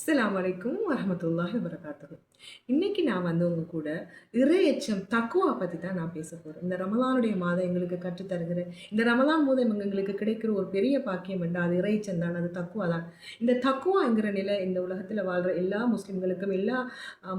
அஸ்ஸலாமு அலைக்கும் வரஹ்மத்துல்லாஹி வபரகாத்துஹு. இன்னைக்கு நான் உங்க கூட இறையச்சம் தக்குவா பத்தி தான் நான் பேச போறேன். இந்த ரமலானுடைய மாதம் எங்களுக்கு கற்றுத் தருகிற இந்த ரமலான் மூலம் எங்களுக்கு கிடைக்கிற ஒரு பெரிய பாக்கியம் என்றால் அது இறையச்சம் தான், அது தக்குவா தான். இந்த தக்குவாங்கிற நிலை இந்த உலகத்துல வாழ்ற எல்லா முஸ்லிம்களுக்கும், எல்லா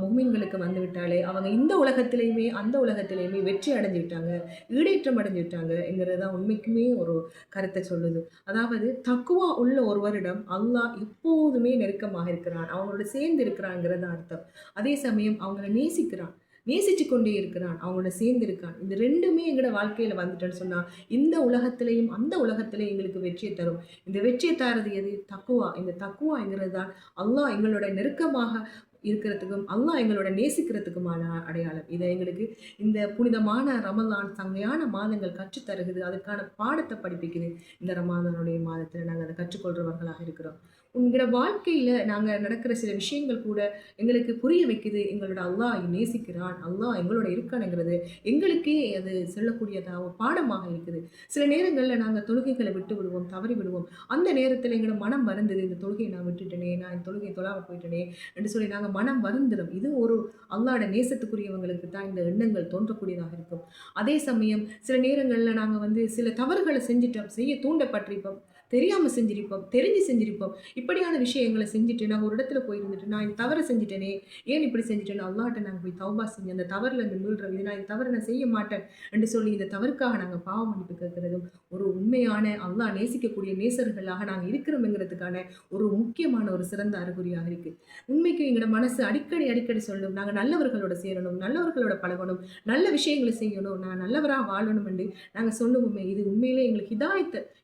முஃமின்களுக்கும் வந்துவிட்டாலே அவங்க இந்த உலகத்திலேயுமே அந்த உலகத்திலேயுமே வெற்றி அடைஞ்சு விட்டாங்க, ஈடேற்றம் அடைஞ்சு விட்டாங்கங்கிறது தான் உண்மைக்குமே ஒரு கருத்தை சொல்லுது. அதாவது தக்குவா உள்ள ஒருவரிடம் அல்லாஹ் எப்போதுமே நெருக்கமாக இருக்கிறான், அவங்களோட சேர்ந்து இருக்கிறாங்கிறது அர்த்தம். அதே சமயம் அவங்கள நேசிக்கிறான், நேசிச்சு கொண்டே இருக்கிறான், அவங்களோட சேர்ந்து இருக்கான். இந்த ரெண்டுமே எங்களோட வாழ்க்கையில வந்துட்டேன்னு சொன்னா இந்த உலகத்திலையும் அந்த உலகத்திலையும் எங்களுக்கு வெற்றியை தரும். இந்த வெற்றியை தரது எது? தக்குவா. இந்த தக்குவாங்கிறது தான் அல்லாஹ் எங்களோட நெருக்கமாக இருக்கிறதுக்கும் அல்லாஹ் எங்களோட நேசிக்கிறதுக்குமான அடையாளம். இதை எங்களுக்கு இந்த புனிதமான ரமலான் சங்கையான மாதங்கள் கற்றுத்தருகுது, அதுக்கான பாடத்தை படிப்பிக்குது. இந்த ரமலானுடைய மாதத்தில் நாங்கள் அதை கற்றுக்கொள்றவர்களாக இருக்கிறோம். உங்களோட வாழ்க்கையில் நாங்கள் நடக்கிற சில விஷயங்கள் கூட எங்களுக்கு புரிய வைக்குது, எங்களோட அல்லாஹ் நேசிக்கிறான், அல்லாஹ் எங்களோட இருக்கானுங்கிறது எங்களுக்கே அது சொல்லக்கூடியதாக ஒரு பாடமாக இருக்குது. சில நேரங்களில் நாங்கள் தொழுகைகளை விட்டு விடுவோம், தவறி விடுவோம். அந்த நேரத்தில் எங்களோட மனம் வருந்தது, இந்த தொழுகையை நான் விட்டுட்டேனே, நான் இந்த தொழுகையை தொழாமல் போயிட்டேனே என்று சொல்லி நாங்கள் மனம் வருந்துடும். இது ஒரு அல்லாஹ்வோட நேசத்துக்குரியவங்களுக்கு தான் இந்த எண்ணங்கள் தோன்றக்கூடியதாக இருக்கும். அதே சமயம் சில நேரங்களில் நாங்கள் சில தவறுகளை செஞ்சிட்டோம், செய்ய தூண்டப்பட்டிருப்போம், தெரியாமல் செஞ்சிருப்போம், தெரிஞ்சு செஞ்சிருப்போம். இப்படியான விஷயங்களை செஞ்சுட்டு நாங்கள் ஒரு இடத்துல போயிருந்துட்டு நான் இந்த தவறை செஞ்சுட்டேனே, ஏன் இப்படி செஞ்சுட்டேன்னு அல்லாஹ்ட்ட நாங்கள் போய் தௌபா செஞ்சு அந்த தவறில் இருந்து மீள்றோம். இது நான் இந்த தவறை நான் செய்ய மாட்டேன் என்று சொல்லி இந்த தவறுக்காக நாங்கள் பாவ மன்னிப்பு கேட்கிறதும் ஒரு உண்மையான அல்லாஹ் நேசிக்கக்கூடிய நேசர்களாக நாங்கள் இருக்கிறோம்ங்கிறதுக்கான ஒரு முக்கியமான ஒரு சிறந்த அறிகுறியாக இருக்குது. உண்மைக்கு எங்களோட மனசு அடிக்கடி அடிக்கடி சொல்லும், நாங்கள் நல்லவர்களோட சேரணும், நல்லவர்களோட பழகணும், நல்ல விஷயங்களை செய்யணும், நான் நல்லவராக வாழணும் என்று நாங்கள் சொல்லுவோமே. இது உண்மையிலே எங்களுக்கு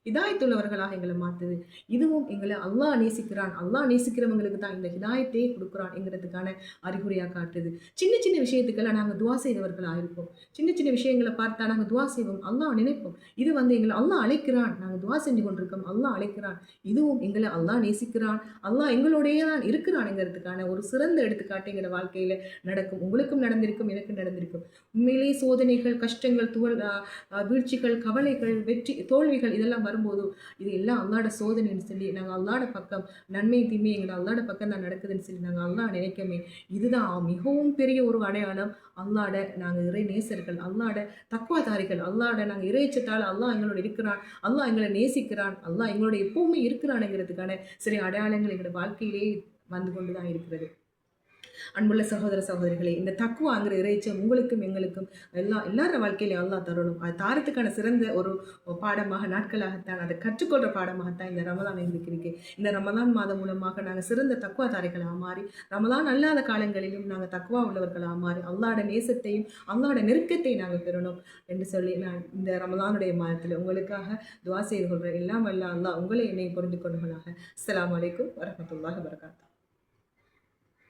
ஹிதாயத்துள்ளவர்களாக எங்களை மாற்றுது. இதுவும் எங்களை அல்லாஹ் நேசிக்கிறான், அல்லாஹ் நேசிக்கிறவங்களுக்கு தான் இந்த ஹிதாயத்தையே கொடுக்குறான் என்கிறதுக்கான அறிகுறியாக காட்டுது. சின்ன சின்ன விஷயத்துக்கெல்லாம் நாங்கள் துவா செய்தவர்களாக இருப்போம். சின்ன சின்ன விஷயங்களை பார்த்தா நாங்கள் துவா செய்வோம், அல்லாஹ் நினைப்போம். இது எங்களை அல்லாஹ் அழைக்கிறான், நாங்கள் துவா செஞ்சு கொண்டிருக்கோம், அல்லாஹ் அழைக்கிறான். இதுவும் எங்களை அல்லாஹ் நேசிக்கிறான், அல்லாஹ் எங்களோடையே தான் இருக்கிறான்ங்கிறதுக்கான ஒரு சிறந்த எடுத்துக்காட்டு எங்களோட வாழ்க்கையில் நடக்கும். உங்களுக்கும் நடந்திருக்கும், எனக்கும் நடந்திருக்கும். உண்மையிலேயே சோதனைகள், கஷ்டங்கள், வீழ்ச்சிகள், கவலைகள், வெற்றி, தோல்விகள் இதெல்லாம் வரும்போது இது எல்லாம் அல்லாஹ்வோட சோதனைன்னு சொல்லி நாங்கள் அல்லாஹ்வோட பக்கம், நன்மை தீமை எங்களை அல்லாஹ்வோட பக்கம் தான் நடக்குதுன்னு சொல்லி நாங்கள் அல்லாஹ் நினைக்கமே. இதுதான் மிகவும் பெரிய ஒரு அடையாளம். அல்லாஹ்வோட நாங்கள் இறை நேசர்கள், அல்லாஹ்வோட தக்வாதாரிகள், அல்லாஹ்வோட நாங்கள் இறைச்சத்தால் அல்லாஹ் எங்களோட இருக்கிறான், அல்லாஹ் எங்களை நேசிக்கிறான், அல்லாஹ் எங்களோட எப்பவுமே இருக்கிறானுங்கிறதுக்கான சில அடையாளங்கள் எங்களோட வாழ்க்கையிலே வந்து கொண்டு தான் இருக்கிறது. அன்புள்ள சகோதர சகோதரிகளே, இந்த தக்குவாங்கிற இறைச்சம் உங்களுக்கும் எங்களுக்கும் எல்லார வாழ்க்கையிலையும் அல்லாஹ் தரணும். அது தாரத்துக்கான சிறந்த ஒரு பாடமாக, நாட்களாகத்தான் அதை கற்றுக்கொள்கிற பாடமாகத்தான் இந்த ரமலான் எங்களுக்கு இருக்கு. இந்த ரமலான் மாதம் மூலமாக நாங்கள் சிறந்த தக்குவாதாரிகளாக மாறி, ரமலான் அல்லாத காலங்களிலும் நாங்கள் தக்குவா உள்ளவர்களாக மாறி அல்லாஹ்வோட நேசத்தையும் அல்லாஹ்வோட நெருக்கத்தையும் நாங்கள் பெறணும் என்று சொல்லி நான் இந்த ரமலானுடைய மாதத்தில் உங்களுக்காக துவா செய்து கொள்கிறேன். எல்லாம் வல்ல அல்லாஹ் உங்களை என்னை புரிந்து கொள்ளுங்களாக. அஸ்ஸலாமு அலைக்கும் வரஹ்மத்துல்லாஹி வபரகாத்துஹு.